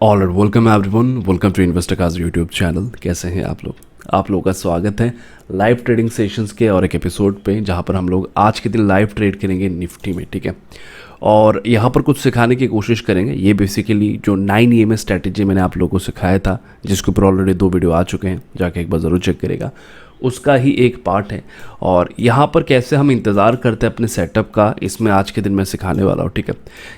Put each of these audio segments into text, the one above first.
All right, welcome everyone, welcome to investor काज YouTube channel. कैसे हैं आप लोग? आप लोगों का स्वागत है लाइव ट्रेडिंग सेशंस के और एक एपिसोड पे, जहां पर हम लोग आज के दिन लाइव ट्रेड करेंगे निफ्टी में, ठीक है। और यहाँ पर कुछ सिखाने की कोशिश करेंगे। ये बेसिकली जो 9 EMS स्ट्रैटेजी मैंने आप लोगों को सिखाया था, जिसके ऊपर ऑलरेडी 2 वीडियो आ चुके हैं, जाके एक बार ज़रूर चेक करेगा, उसका ही एक पार्ट है। और यहाँ पर कैसे हम इंतज़ार करते हैं अपने सेटअप का, इसमें आज के दिन मैं सिखाने वाला हूँ, ठीक है।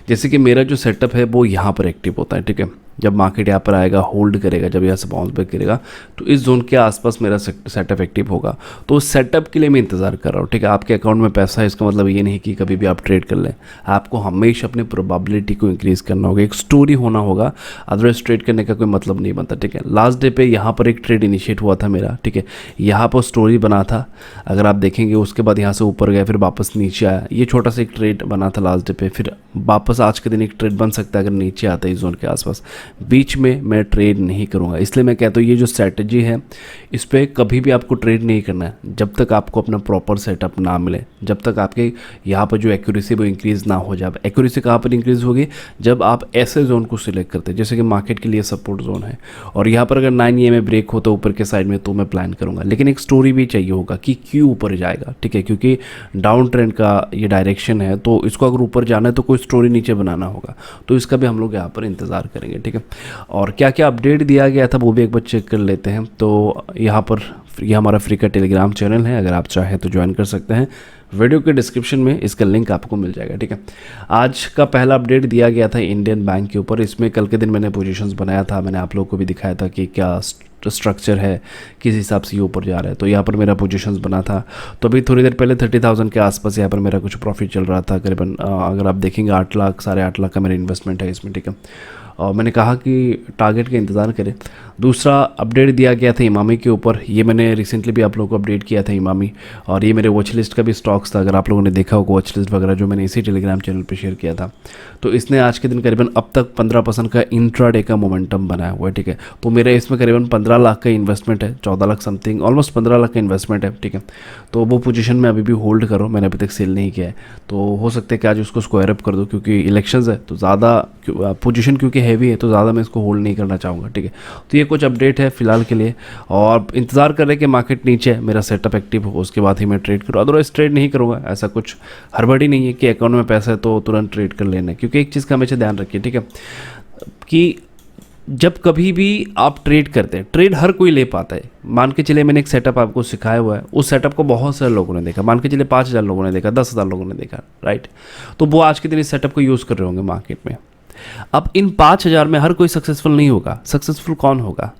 जैसे कि मेरा जो सेटअप है वो यहाँ पर एक्टिव होता है, ठीक है। जब मार्केट यहाँ पर आएगा, होल्ड करेगा, जब यहाँ से बाउंस बैक करेगा, तो इस जोन के आसपास मेरा सेटअप एक्टिव होगा। तो उस सेटअप के लिए मैं इंतज़ार कर रहा हूँ, ठीक है। आपके अकाउंट में पैसा है, इसका मतलब ये नहीं कि कभी भी आप ट्रेड कर लें। आपको हमेशा अपने प्रोबेबिलिटी को इंक्रीज़ करना होगा, एक स्टोरी होना होगा, अदरवाइज ट्रेड करने का कोई मतलब नहीं बनता, ठीक है। लास्ट डे पे यहाँ पर एक ट्रेड इनिशिएट हुआ था मेरा, ठीक है। यहाँ पर स्टोरी बना था, अगर आप देखेंगे, उसके बाद यहाँ से ऊपर गया, फिर वापस नीचे आया। ये छोटा सा एक ट्रेड बना था लास्ट डे पे, फिर वापस आज के दिन एक ट्रेड बन सकता है अगर नीचे आता है इस जोन के आसपास। बीच में मैं ट्रेड नहीं करूंगा, इसलिए मैं कहता हूँ ये जो स्ट्रैटेजी है, इस पर कभी भी आपको ट्रेड नहीं करना है जब तक आपको अपना प्रॉपर सेटअप ना मिले, जब तक आपके यहाँ पर जो एक्यूरेसी वो इंक्रीज़ ना हो जाए। एक्यूरेसी कहाँ पर इंक्रीज़ होगी? जब आप ऐसे जोन को सिलेक्ट करते हैं, जैसे कि मार्केट के लिए सपोर्ट जोन है, और यहाँ पर अगर 9 EMA ब्रेक हो तो ऊपर के साइड में, तो मैं प्लान करूँगा। लेकिन एक स्टोरी भी चाहिए होगा कि क्यों ऊपर जाएगा, ठीक है, क्योंकि डाउन ट्रेंड का ये डायरेक्शन है, तो इसको अगर ऊपर जाना है तो कोई स्टोरी नीचे बनाना होगा, तो इसका भी हम लोग यहाँ पर इंतज़ार करेंगे, ठीक है। और क्या क्या अपडेट दिया गया था वो भी एक बार चेक कर लेते हैं। तो यहाँ पर ये हमारा फ्री का टेलीग्राम चैनल है, अगर आप चाहें तो ज्वाइन कर सकते हैं। वीडियो के डिस्क्रिप्शन में इसका लिंक आपको मिल जाएगा, ठीक है। आज का पहला अपडेट दिया गया था इंडियन बैंक के ऊपर। इसमें कल के दिन मैंने पोजीशंस बनाया था, मैंने आप लोगों को भी दिखाया था कि क्या स्ट्रक्चर है, किस हिसाब से ये ऊपर जा रहा है। तो यहाँ पर मेरा पोजीशंस बना था, तो अभी थोड़ी देर पहले 30,000 के आसपास यहाँ पर मेरा कुछ प्रॉफिट चल रहा था करीबन। अगर आप देखेंगे 8 लाख 8.5 लाख का मेरा इन्वेस्टमेंट है इसमें, ठीक है। और मैंने कहा कि टारगेट का इंतज़ार करें। दूसरा अपडेट दिया गया था इमामी के ऊपर, ये मैंने रिसेंटली भी आप लोगों को अपडेट किया था इमामी, और ये मेरे वॉच लिस्ट का भी स्टॉक्स था। अगर आप लोगों ने देखा होगा वॉच लिस्ट वगैरह, जो मैंने इसी टेलीग्राम चैनल पे शेयर किया था, तो इसने आज के दिन करीबन अब तक 15% का इंट्राडे का मोमेंटम बनाया हुआ है, ठीक है। तो मेरा इसमें करीबन 15 लाख का इन्वेस्टमेंट है, 14 लाख समथिंग, ऑलमोस्ट 15 लाख का इन्वेस्टमेंट है, ठीक है। तो वो पोजीशन में अभी भी होल्ड करो, मैंने अभी तक सेल नहीं किया है। तो हो सकता है कि आज उसको स्क्वायर अप कर दो, क्योंकि इलेक्शंस है तो ज़्यादा पोजीशन क्योंकि हैवी है, तो ज़्यादा मैं इसको होल्ड नहीं करना चाहूँगा, ठीक है। तो ये कुछ अपडेट है फिलहाल के लिए, और इंतज़ार कर रहे हैं कि मार्केट नीचे है, मेरा सेटअप एक्टिव हो, उसके बाद ही मैं ट्रेड करूँ। अदरवाइज ट्रेड नहीं करूँगा। ऐसा कुछ हड़बड़ी नहीं है कि अकाउंट में पैसा है तो तुरंत ट्रेड कर लेना है, क्योंकि एक चीज़ का हमेशा ध्यान रखिए, ठीक है, कि जब कभी भी आप ट्रेड करते हैं, ट्रेड हर कोई ले पाता है। मान के चलिए मैंने एक सेटअप आपको सिखाया हुआ है, उस सेटअप को बहुत सारे लोगों ने देखा, मान के चलिए 5,000 लोगों ने देखा, 10,000 लोगों ने देखा, राइट। तो वो आज के दिन इस सेटअप को यूज़ कर रहे होंगे मार्केट में। अब इन 5,000 में हर कोई सक्सेसफुल नहीं होगा। सक्सेसफुल कौन होगा?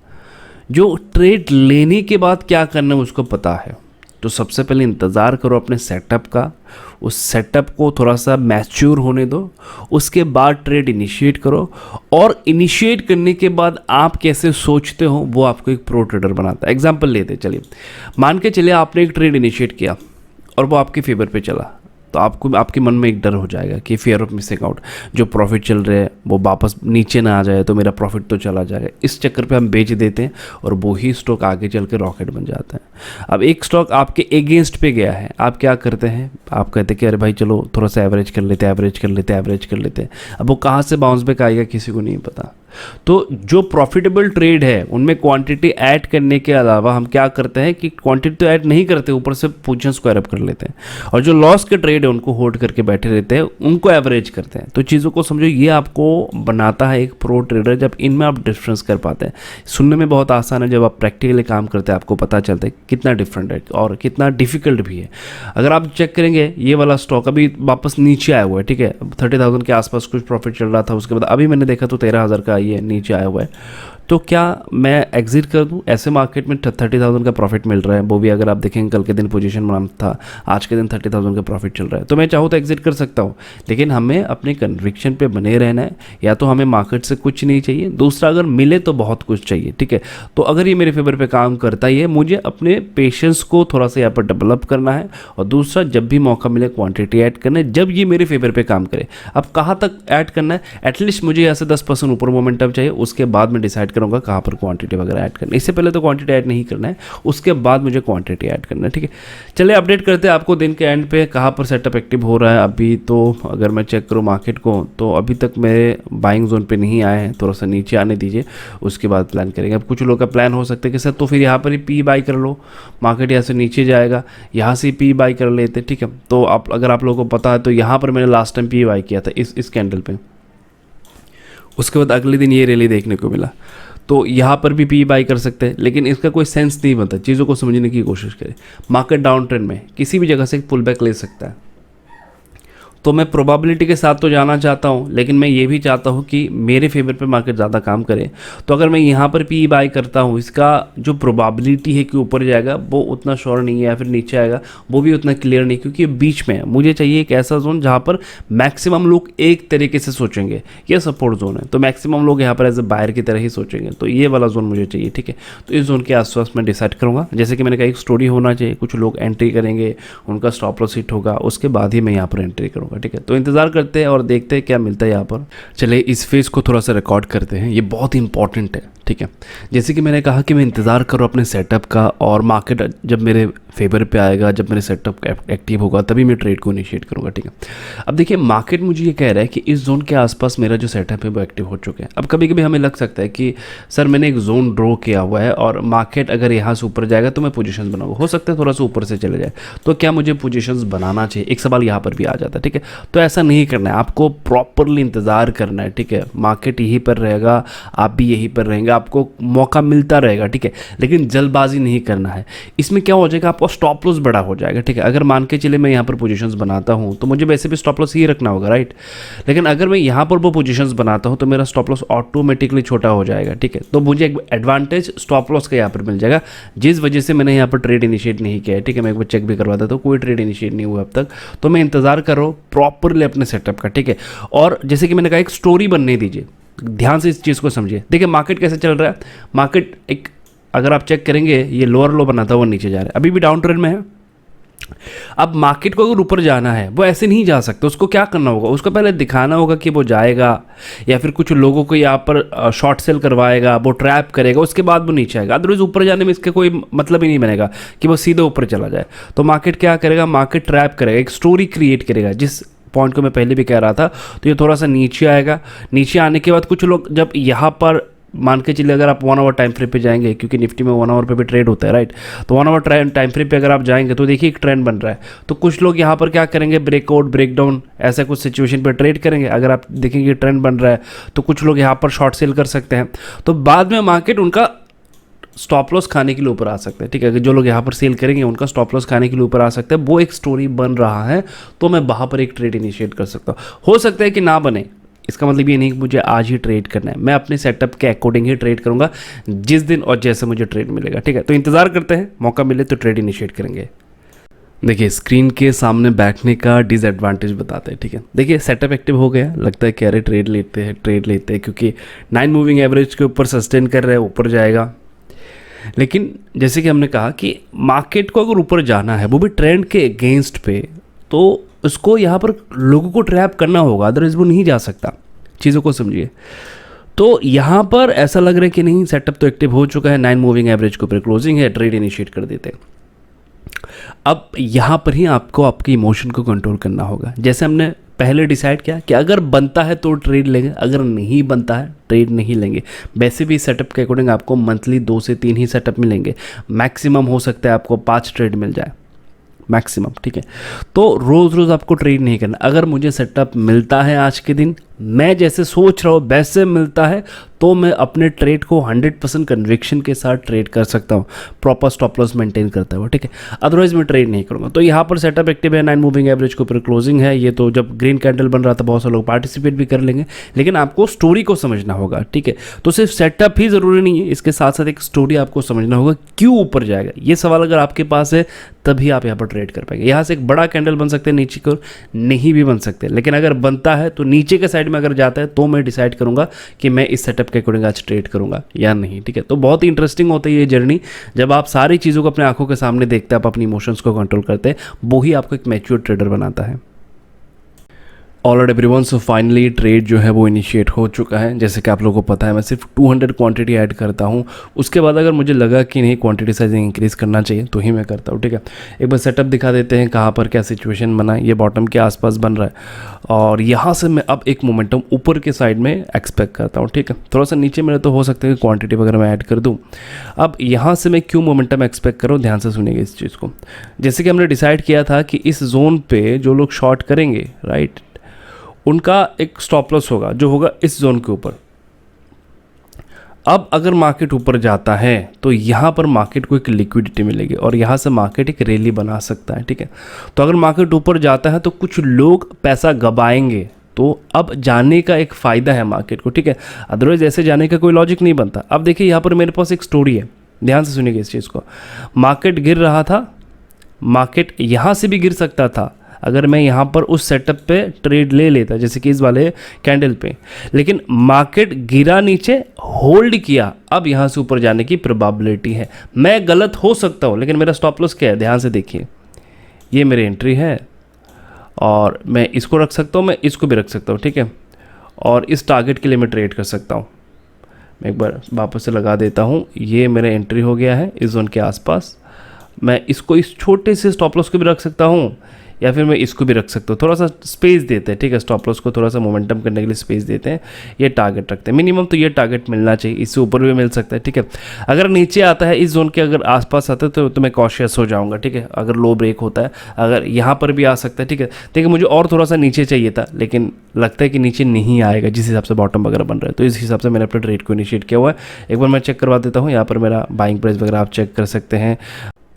जो ट्रेड लेने के बाद क्या करना है उसको पता है। तो सबसे पहले इंतज़ार करो अपने सेटअप का, उस सेटअप को थोड़ा सा मैच्योर होने दो, उसके बाद ट्रेड इनिशिएट करो। और इनिशिएट करने के बाद आप कैसे सोचते हो वो आपको एक प्रो ट्रेडर बनाता है। एग्जांपल लेते चलिए, मान के चलिए आपने एक ट्रेड इनिशिएट किया और वो आपके फेवर पे चला, तो आपको आपके मन में एक डर हो जाएगा कि फियर ऑफ मिसिंग आउट, जो प्रॉफिट चल रहे हैं वो वापस नीचे ना आ जाए तो मेरा प्रॉफिट तो चला जाएगा। इस चक्कर पे हम बेच देते हैं और वो ही स्टॉक आगे चल के रॉकेट बन जाता है। अब एक स्टॉक आपके अगेंस्ट पे गया है, आप क्या करते हैं? आप कहते हैं कि अरे भाई चलो थोड़ा सा एवरेज कर लेते हैं, एवरेज कर लेते हैं, एवरेज कर लेते हैं। अब वो कहाँ से बाउंस बैक आएगा किसी को नहीं पता। तो जो प्रॉफिटेबल ट्रेड है उनमें क्वांटिटी ऐड करने के अलावा हम क्या करते हैं कि क्वांटिटी तो ऐड नहीं करते, ऊपर से पोजीशन स्क्वायर अप कर लेते हैं। और जो लॉस के ट्रेड है उनको होल्ड करके बैठे रहते हैं, उनको एवरेज करते हैं। तो चीज़ों को समझो, ये आपको बनाता है एक प्रो ट्रेडर, जब इनमें आप डिफरेंस कर पाते हैं। सुनने में बहुत आसान है, जब आप प्रैक्टिकली काम करते हैं आपको पता चलता है कितना डिफरेंट है और कितना डिफिकल्ट भी है। अगर आप चेक करेंगे, ये वाला स्टॉक अभी वापस नीचे आया हुआ है, ठीक है। 30,000 के आसपास कुछ प्रॉफिट चल रहा था, उसके बाद अभी मैंने देखा तो 13,000 का ये नीचे आया हुआ है। तो क्या मैं एग्जिट कर दूं? ऐसे मार्केट में 30,000 का प्रॉफिट मिल रहा है, वो भी अगर आप देखेंगे कल के दिन पोजीशन बनाना था, आज के दिन 30,000 का प्रॉफिट चल रहा है, तो मैं चाहूँ तो एग्जिट कर सकता हूँ। लेकिन हमें अपने कन्विक्शन पे बने रहना है। या तो हमें मार्केट से कुछ नहीं चाहिए, दूसरा अगर मिले तो बहुत कुछ चाहिए, ठीक है। तो अगर ये मेरे फेवर पे काम करता ही है, मुझे अपने पेशेंस को थोड़ा सा यहाँ पर डेवलप करना है, और दूसरा जब भी मौका मिले क्वांटिटी ऐड करना है, जब ये मेरे फेवर पे काम करे। अब कहाँ तक ऐड करना है? एटलीस्ट मुझे यहाँ से 10% ऊपर मोमेंटम चाहिए, उसके बाद मैं डिसाइड करूँगा कहाँ पर क्वांटिटी वगैरह ऐड करना है। इससे पहले तो क्वांटिटी ऐड नहीं करना है, उसके बाद मुझे क्वांटिटी ऐड करना है, ठीक है। चलिए अपडेट करते हैं आपको दिन के एंड पे कहाँ पर सेटअप एक्टिव हो रहा है। अभी तो अगर मैं चेक करूँ मार्केट को तो अभी तक मेरे बाइंग जोन पे नहीं आए हैं, थोड़ा सा नीचे आने दीजिए, उसके बाद प्लान करेंगे। अब कुछ लोग का प्लान हो सकता है कि सर तो फिर यहाँ पर ही पी बाई कर लो, मार्केट यहाँ से नीचे जाएगा, यहाँ से पी बाई कर लेते, ठीक है। तो आप अगर आप लोगों को पता है तो यहाँ पर मैंने लास्ट टाइम पी बाई किया था इस कैंडल पे, उसके बाद अगले दिन ये रैली देखने को मिला। तो यहाँ पर भी पी बाई कर सकते हैं, लेकिन इसका कोई सेंस नहीं बनता। चीज़ों को समझने की कोशिश करें। मार्केट डाउन ट्रेंड में किसी भी जगह से पुल बैक ले सकता है, तो मैं प्रोबेबिलिटी के साथ तो जाना चाहता हूँ, लेकिन मैं ये भी चाहता हूँ कि मेरे फेवर पे मार्केट ज़्यादा काम करे। तो अगर मैं यहाँ पर पी बाई करता हूँ, इसका जो प्रोबेबिलिटी है कि ऊपर जाएगा वो उतना श्योर नहीं है, या फिर नीचे आएगा वो भी उतना क्लियर नहीं, क्योंकि बीच में है। मुझे चाहिए एक ऐसा जोन जहाँ पर मैक्सिमम लोग एक तरीके से सोचेंगे, ये सपोर्ट जोन है, तो मैक्सिमम लोग यहाँ पर एज ए बायर की तरह ही सोचेंगे। तो ये वाला जोन मुझे चाहिए, ठीक है। तो इस जोन के आसपास मैं डिसाइड करूँगा। जैसे कि मैंने कहा, एक स्टोरी होना चाहिए, कुछ लोग एंट्री करेंगे, उनका स्टॉप लॉस हिट होगा, उसके बाद ही मैं यहाँ पर एंट्री करूँगा, ठीक है। तो इंतजार करते हैं और देखते हैं क्या मिलता है यहाँ पर। चलिए इस फेज को थोड़ा सा रिकॉर्ड करते हैं, ये बहुत इंपॉर्टेंट है, ठीक है। जैसे कि मैंने कहा कि मैं इंतज़ार करूँ अपने सेटअप का, और मार्केट जब मेरे फेवर पे आएगा, जब मेरे सेटअप एक्टिव होगा, तभी मैं ट्रेड को इनिशिएट करूँगा, ठीक है। अब देखिए मार्केट मुझे ये कह रहा है कि इस जोन के आसपास मेरा जो सेटअप है वो एक्टिव हो चुका है। अब कभी कभी हमें लग सकता है कि सर मैंने एक जोन ड्रॉ किया हुआ है और मार्केट अगर यहाँ से ऊपर जाएगा तो मैं पोजीशंस बनाऊंगा, हो सकता है थोड़ा सा ऊपर से चले जाए, तो क्या मुझे पोजीशंस बनाना चाहिए, एक सवाल यहाँ पर भी आ जाता है, ठीक है। तो ऐसा नहीं करना है, आपको प्रॉपरली इंतज़ार करना है, ठीक है। मार्केट यहीं पर रहेगा, आप भी यहीं पर रहेंगे, आपको मौका मिलता रहेगा, ठीक है, लेकिन जल्दबाजी नहीं करना है। इसमें क्या हो जाएगा, आपका स्टॉप लॉस बड़ा हो जाएगा, ठीक है। अगर मान के चले मैं यहाँ पर पोजीशंस बनाता हूँ तो मुझे वैसे भी स्टॉप लॉस ही रखना होगा, राइट। लेकिन अगर मैं यहाँ पर वो पोजीशंस बनाता हूँ तो मेरा स्टॉप लॉस ऑटोमेटिकली छोटा हो जाएगा, ठीक है। तो मुझे एक एडवांटेज स्टॉप लॉस का यहाँ पर मिल जाएगा, जिस वजह से मैंने यहाँ पर ट्रेड इनिशिएट नहीं किया है, ठीक है। मैं एक बार चेक भी करवा देता हूँ, कोई ट्रेड इनिशिएट नहीं हुआ अब तक। तो मैं इंतजार कर रहा हूँ प्रॉपरली अपने सेटअप का, ठीक है। और जैसे कि मैंने कहा, एक स्टोरी बनने दीजिए, ध्यान से इस चीज़ को समझिए। देखिए मार्केट कैसे चल रहा है, मार्केट एक अगर आप चेक करेंगे ये लोअर लो बनाता हुआ नीचे जा रहा है, अभी भी डाउन ट्रेंड में है। अब मार्केट को अगर ऊपर जाना है वो ऐसे नहीं जा सकता, उसको क्या करना होगा, उसको पहले दिखाना होगा कि वो जाएगा, या फिर कुछ लोगों को यहाँ पर शॉर्ट सेल करवाएगा, वो ट्रैप करेगा, उसके बाद वो नीचे आएगा। अदरवाइज ऊपर जाने में इसके कोई मतलब ही नहीं बनेगा कि वो सीधे ऊपर चला जाए। तो मार्केट क्या करेगा, मार्केट ट्रैप करेगा, एक स्टोरी क्रिएट करेगा, जिस पॉइंट को मैं पहले भी कह रहा था। तो ये थोड़ा सा नीचे आएगा, नीचे आने के बाद कुछ लोग जब यहाँ पर मान के चलिए, अगर आप 1 आवर टाइम फ्रेम पे जाएंगे, क्योंकि निफ्टी में 1 आवर पे भी ट्रेड होता है, राइट। तो 1 आवर टाइम फ्रेम पे अगर आप जाएंगे तो देखिए एक ट्रेंड बन रहा है। तो कुछ लोग यहाँ पर क्या करेंगे, ब्रेकआउट ब्रेकडाउन ऐसा कुछ सिचुएशन पे ट्रेड करेंगे। अगर आप देखेंगे ट्रेंड बन रहा है तो कुछ लोग यहाँ पर शॉर्ट सेल कर सकते हैं, तो बाद में मार्केट उनका स्टॉप लॉस खाने के लिए ऊपर आ सकते हैं, ठीक है। जो लोग यहाँ पर सेल करेंगे उनका स्टॉप लॉस खाने के लिए ऊपर आ सकते हैं, वो एक स्टोरी बन रहा है, तो मैं वहाँ पर एक ट्रेड इनिशिएट कर सकता हूँ। हो सकता है कि ना बने, इसका मतलब ये नहीं कि मुझे आज ही ट्रेड करना है, मैं अपने सेटअप के अकॉर्डिंग ही ट्रेड करूँगा, जिस दिन और जैसे मुझे ट्रेड मिलेगा, ठीक है। तो इंतज़ार करते हैं, मौका मिले तो ट्रेड इनिशिएट करेंगे। देखिए स्क्रीन के सामने बैठने का डिसएडवांटेज बताते हैं, ठीक है। देखिए सेटअप एक्टिव हो गया, लगता है कि अरे ट्रेड लेते हैं, क्योंकि 9 मूविंग एवरेज के ऊपर सस्टेन कर रहे हैं, ऊपर जाएगा। लेकिन जैसे कि हमने कहा कि मार्केट को अगर ऊपर जाना है, वो भी ट्रेंड के अगेंस्ट पे, तो उसको यहाँ पर लोगों को ट्रैप करना होगा, अदरवाइज वो नहीं जा सकता। चीज़ों को समझिए। तो यहाँ पर ऐसा लग रहा है कि नहीं, सेटअप तो एक्टिव हो चुका है, 9 मूविंग एवरेज के ऊपर क्लोजिंग है, ट्रेड इनिशिएट कर देते हैं। अब यहाँ पर ही आपको आपके इमोशन को कंट्रोल करना होगा। जैसे हमने पहले डिसाइड किया कि अगर बनता है तो ट्रेड लेंगे, अगर नहीं बनता है ट्रेड नहीं लेंगे। वैसे भी सेटअप के अकॉर्डिंग आपको मंथली 2 से 3 ही सेटअप मिलेंगे, मैक्सिमम हो सकता है आपको 5 ट्रेड मिल जाए मैक्सिमम, ठीक है। तो रोज़ रोज़ आपको ट्रेड नहीं करना। अगर मुझे सेटअप मिलता है आज के दिन, मैं जैसे सोच रहा हूँ वैसे मिलता है, तो मैं अपने ट्रेड को 100% कन्विक्शन के साथ ट्रेड कर सकता हूँ, प्रॉपर स्टॉप लॉस मेंटेन करता हुआ, ठीक है। अदरवाइज मैं ट्रेड नहीं करूँगा। तो यहाँ पर सेटअप एक्टिव है, 9 मूविंग एवरेज के ऊपर क्लोजिंग है। ये तो जब ग्रीन कैंडल बन रहा था बहुत सारे लोग पार्टिसिपेट भी कर लेंगे, लेकिन आपको स्टोरी को समझना होगा, ठीक है। तो सिर्फ सेटअप ही ज़रूरी नहीं है, इसके साथ साथ एक स्टोरी आपको समझना होगा, क्यों ऊपर जाएगा। ये सवाल अगर आपके पास है तभी आप यहाँ पर ट्रेड कर पाएंगे। यहाँ से एक बड़ा कैंडल बन सकते हैं, नीचे की ओर नहीं भी बन सकते, लेकिन अगर बनता है तो नीचे के साइड में अगर जाता है तो मैं डिसाइड करूंगा कि मैं इस सेटअप के अकॉर्डिंग आज ट्रेड करूंगा या नहीं, ठीक है। तो बहुत ही इंटरेस्टिंग होता है ये जर्नी, जब आप सारी चीज़ों को अपने आंखों के सामने देखते हैं, आप अपनी इमोशंस को कंट्रोल करते हैं, वो ही आपको एक मैच्योर ट्रेडर बनाता है। Already everyone, so finally trade जो है वो इनिशिएट हो चुका है। जैसे कि आप लोगों को पता है मैं सिर्फ 200 क्वांटिटी ऐड करता हूँ, उसके बाद अगर मुझे लगा कि नहीं क्वांटिटी साइजिंग इंक्रीज़ करना चाहिए तो ही मैं करता हूँ। ठीक है, एक बार सेटअप दिखा देते हैं कहाँ पर क्या सिचुएशन बना है। ये बॉटम के आसपास बन रहा है और यहाँ से मैं अब एक मोमेंटम ऊपर के साइड में एक्सपेक्ट करता हूँ। ठीक है, थोड़ा सा नीचे मेरे तो हो सकता है कि क्वान्टिटी वगैरह मैं ऐड कर दूँ। अब यहाँ से मैं क्यों मोमेंटम एक्सपेक्ट करूँ, ध्यान से सुनिएगा इस चीज़ को। जैसे कि हमने डिसाइड किया था कि इस जोन पे जो लोग शॉर्ट करेंगे, राइट, उनका एक स्टॉप लॉस होगा जो होगा इस जोन के ऊपर। अब अगर मार्केट ऊपर जाता है तो यहाँ पर मार्केट को एक लिक्विडिटी मिलेगी और यहाँ से मार्केट एक रैली बना सकता है। ठीक है, तो अगर मार्केट ऊपर जाता है तो कुछ लोग पैसा गबाएंगे, तो अब जाने का एक फ़ायदा है मार्केट को। ठीक है, अदरवाइज ऐसे जाने का कोई लॉजिक नहीं बनता। अब देखिए यहाँ पर मेरे पास एक स्टोरी है, ध्यान से सुनिएगा इस चीज़ को। मार्केट गिर रहा था, मार्केट यहाँ से भी गिर सकता था अगर मैं यहाँ पर उस सेटअप पे ट्रेड ले लेता, जैसे कि इस वाले कैंडल पे, लेकिन मार्केट गिरा नीचे, होल्ड किया, अब यहाँ से ऊपर जाने की प्रोबेबिलिटी है। मैं गलत हो सकता हूँ लेकिन मेरा स्टॉप लॉस क्या है, ध्यान से देखिए। ये मेरी एंट्री है और मैं इसको रख सकता हूँ, मैं इसको भी रख सकता हूँ। ठीक है, और इस टारगेट के लिए मैं ट्रेड कर सकता हूँ। मैं एक बार वापस से लगा देता हूँ। ये मेरा एंट्री हो गया है इस जोन के आसपास। मैं इसको इस छोटे से स्टॉप लॉस को भी रख सकता हूँ या फिर मैं इसको भी रख सकता हूँ। थोड़ा सा स्पेस देते हैं, ठीक है, स्टॉप लॉस को थोड़ा सा मोमेंटम करने के लिए स्पेस देते हैं। ये टारगेट रखते हैं, मिनिमम तो ये टारगेट मिलना चाहिए, इससे ऊपर भी मिल सकता है। ठीक है, अगर नीचे आता है इस जोन के अगर आसपास आता है तो मैं कॉशियस हो जाऊँगा। ठीक है, अगर लो ब्रेक होता है, अगर यहाँ पर भी आ सकता है। ठीक है, देखिए मुझे और थोड़ा सा नीचे चाहिए था लेकिन लगता है कि नीचे नहीं आएगा जिस हिसाब से बॉटम वगैरह बन रहा है, तो इस हिसाब से मैंने अपने ट्रेड को इनिशिएट किया हुआ है। एक बार मैं चेक करवा देता हूँ, यहाँ पर मेरा बाइंग प्राइस वगैरह आप चेक कर सकते हैं।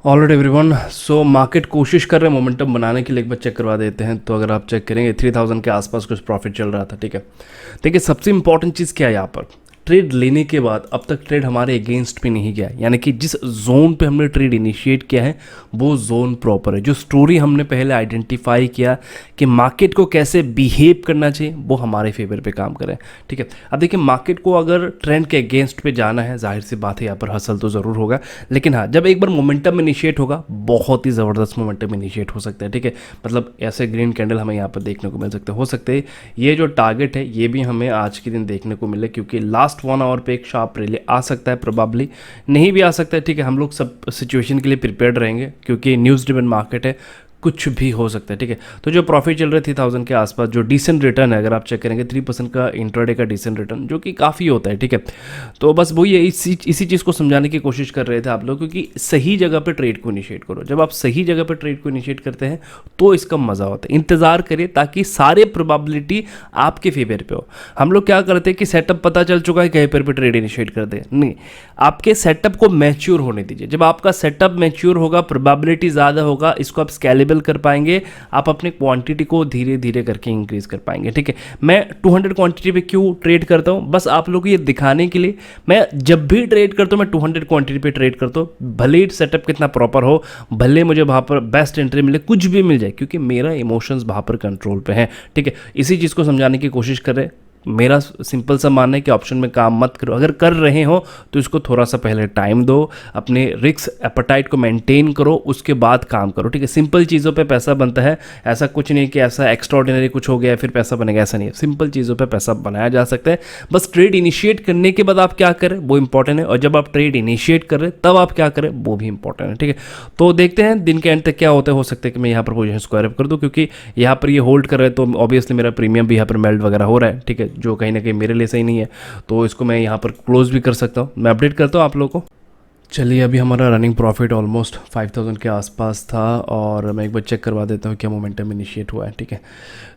ऑलरेडी एवरीवन, सो मार्केट कोशिश कर रहे हैं मोमेंटम बनाने के लिए, एक बार चेक करवा देते हैं। तो अगर आप चेक करेंगे 3000 के आसपास कुछ प्रॉफिट चल रहा था। ठीक है, देखिए सबसे इंपॉर्टेंट चीज़ क्या है यहाँ पर, ट्रेड लेने के बाद अब तक ट्रेड हमारे अगेंस्ट पे नहीं गया, यानी कि जिस जोन पे हमने ट्रेड इनिशिएट किया है वो जोन प्रॉपर है। जो स्टोरी हमने पहले आइडेंटिफाई किया कि मार्केट को कैसे बिहेव करना चाहिए वो हमारे फेवर पे काम करे। ठीक है, अब देखिए मार्केट को अगर ट्रेंड के अगेंस्ट पे जाना है, जाहिर सी बात है यहाँ पर हसल तो ज़रूर होगा, लेकिन हाँ जब एक बार मोमेंटम इनिशिएट होगा बहुत ही ज़बरदस्त मोमेंटम इनिशिएट हो सकता है। ठीक है, मतलब ऐसे ग्रीन कैंडल हमें यहाँ पर देखने को मिल सकते हो सकते हैं ये जो टारगेट है ये भी हमें आज के दिन देखने को मिले, क्योंकि लास्ट 1 आवर पे एक शार्प रैली आ सकता है, प्रोबेबली नहीं भी आ सकता है। ठीक है, हम लोग सब सिचुएशन के लिए प्रिपेयर्ड रहेंगे क्योंकि न्यूज़ ड्रिवन मार्केट है, कुछ भी हो सकता है। ठीक है, तो जो प्रॉफिट चल रहे 3000 के आसपास, जो डिसेंट रिटर्न है अगर आप चेक करेंगे 3% का इंट्राडे का डिसेंट रिटर्न, जो कि काफ़ी होता है। ठीक है, तो बस वही है, इसी चीज़ को समझाने की कोशिश कर रहे थे आप लोग, क्योंकि सही जगह पे ट्रेड को इनिशिएट करो। जब आप सही जगह पे ट्रेड को इनिशिएट करते हैं तो इसका मज़ा होता है। इंतज़ार करिए ताकि सारे प्रोबेबिलिटी आपके फेवर पे हो। हम लोग क्या करते हैं कि सेटअप पता चल चुका है कहीं पर भी ट्रेड इनिशिएट कर दे, नहीं, आपके सेटअप को मैच्योर होने दीजिए। जब आपका सेटअप मैच्योर होगा, प्रोबेबिलिटी ज़्यादा होगा, इसको आप स्केलेबल कर पाएंगे, आप अपने क्वांटिटी को धीरे धीरे करके इंक्रीज कर पाएंगे। ठीक है, मैं 200 क्वांटिटी पे क्यों ट्रेड करता हूँ, बस आप लोगों को ये दिखाने के लिए। मैं जब भी ट्रेड करता हूँ मैं 200 क्वांटिटी पे ट्रेड करता हूँ, भले सेटअप कितना प्रॉपर हो, भले मुझे वहाँ पर बेस्ट एंट्री मिले, कुछ भी मिल जाए, क्योंकि मेरा इमोशंस वहाँ पर कंट्रोल पे है। ठीक है, इसी चीज़ को समझाने की कोशिश कर रहे हैं। मेरा सिंपल सा मानना है कि ऑप्शन में काम मत करो, अगर कर रहे हो तो इसको थोड़ा सा पहले टाइम दो, अपने रिस्क एपेटाइट को मेंटेन करो, उसके बाद काम करो। ठीक है, सिंपल चीज़ों पे पैसा बनता है, ऐसा कुछ नहीं कि ऐसा एक्स्ट्राऑर्डिनरी कुछ हो गया फिर पैसा बनेगा, ऐसा नहीं है। सिंपल चीज़ों पे पैसा बनाया जा सकता है, बस ट्रेड इनिशिएट करने के बाद आप क्या करें वो इंपॉर्टेंट है, और जब आप ट्रेड इनिशिएट कर रहे हैं तब आप क्या करें वो भी इंपॉर्टेंट है। ठीक है, तो देखते हैं दिन के एंड तक क्या होता है। हो सकता है कि मैं यहाँ पर पोजीशन स्क्वायर अप कर दूँ, क्योंकि यहाँ पर ये होल्ड कर रहे हैं तो ऑब्वियसली मेरा प्रीमियम भी यहाँ पर मेल्ट वगैरह हो रहा है। ठीक है, जो कहीं ना कहीं मेरे लिए सही नहीं है, तो इसको मैं यहाँ पर क्लोज भी कर सकता हूँ। मैं अपडेट करता हूँ आप लोगों को। चलिए, अभी हमारा रनिंग प्रॉफिट ऑलमोस्ट 5000 के आसपास था, और मैं एक बार चेक करवा देता हूँ क्या मोमेंटम इनिशिएट हुआ है। ठीक है,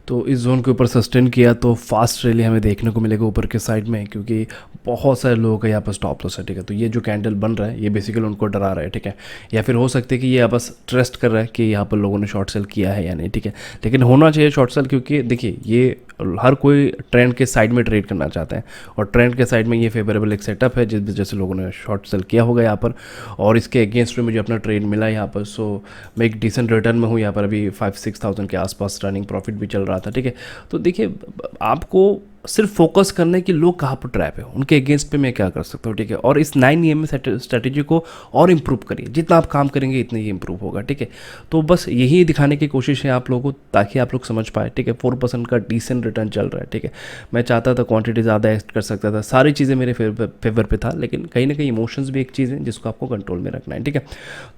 तो इस जोन के ऊपर सस्टेन किया तो फास्ट रैली हमें देखने को मिलेगा ऊपर के साइड में, क्योंकि बहुत सारे लोगों का यहाँ पर स्टॉप लॉस है। ठीक है, तो ये जो कैंडल बन रहा है ये बेसिकली उनको डरा रहा है। ठीक है, या फिर हो सकता है कि ये बस ट्रस्ट कर रहा है कि यहाँ पर लोगों ने शॉर्ट सेल किया है या नहीं। ठीक है, लेकिन होना चाहिए शॉर्ट सेल, क्योंकि देखिए ये हर कोई ट्रेंड के साइड में ट्रेड करना चाहता है, और ट्रेंड के साइड में ये फेवरेबल एक सेटअप है जिस वजह से लोगों ने शॉर्ट सेल किया होगा यहाँ पर, और इसके अगेंस्ट में मुझे अपना ट्रेड मिला यहाँ पर। सो मैं एक डिसेंट रिटर्न में हूँ यहाँ पर, अभी 5-6 थाउजेंड के आसपास रनिंग प्रॉफिट भी चल रहा था। ठीक है, तो देखिए आपको सिर्फ फोकस करना है कि लोग कहाँ पर ट्रैप है, उनके अगेंस्ट पे मैं क्या कर सकता हूँ, ठीक है। और इस 9 EM स्ट्रेटेजी को और इम्प्रूव करिए, जितना आप काम करेंगे इतना ही इम्प्रूव होगा, ठीक है। तो बस यही दिखाने की कोशिश है आप लोगों को, ताकि आप लोग समझ पाए, ठीक है। 4% का डिसेंट रिटर्न चल रहा है, ठीक है। मैं चाहता था क्वांटिटी ज़्यादा एक्ट कर सकता था, सारी चीज़ें मेरे फेवर पे था, लेकिन कहीं ना कहीं इमोशंस भी एक चीज़ है जिसको आपको कंट्रोल में रखना है, ठीक है।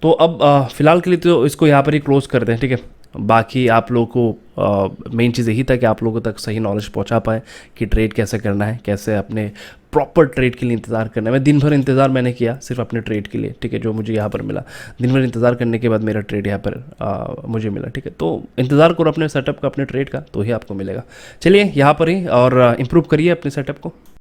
तो अब फिलहाल के लिए तो इसको यहाँ पर ही क्लोज कर दें, ठीक है। बाकी आप लोगों को मेन चीज़ यही था कि आप लोगों तक सही नॉलेज पहुंचा पाए कि ट्रेड कैसे करना है, कैसे अपने प्रॉपर ट्रेड के लिए इंतज़ार करना है। मैं दिन भर इंतज़ार मैंने किया सिर्फ अपने ट्रेड के लिए, ठीक है, जो मुझे यहाँ पर मिला। दिन भर इंतज़ार करने के बाद मेरा ट्रेड यहाँ पर मुझे मिला, ठीक है। तो इंतज़ार करो अपने सेटअप का, अपने ट्रेड का, तो ही आपको मिलेगा। चलिए यहाँ पर ही और इम्प्रूव करिए अपने सेटअप को।